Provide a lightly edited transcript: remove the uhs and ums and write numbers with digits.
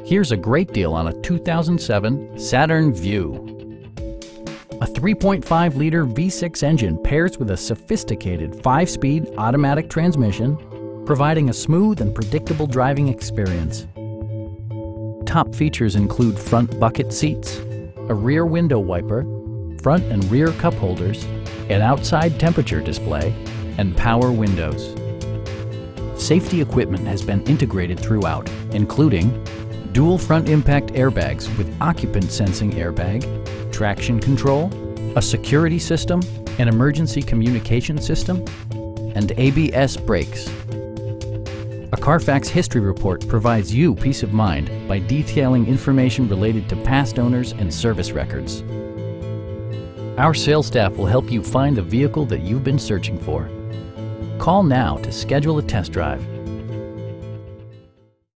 Here's a great deal on a 2007 Saturn Vue. A 3.5-liter V6 engine pairs with a sophisticated 5-speed automatic transmission, providing a smooth and predictable driving experience. Top features include front bucket seats, a rear window wiper, front and rear cup holders, an outside temperature display, and power windows. Safety equipment has been integrated throughout, including dual front impact airbags with occupant sensing airbag, traction control, a security system, an emergency communication system, and ABS brakes. A Carfax history report provides you peace of mind by detailing information related to past owners and service records. Our sales staff will help you find the vehicle that you've been searching for. Call now to schedule a test drive.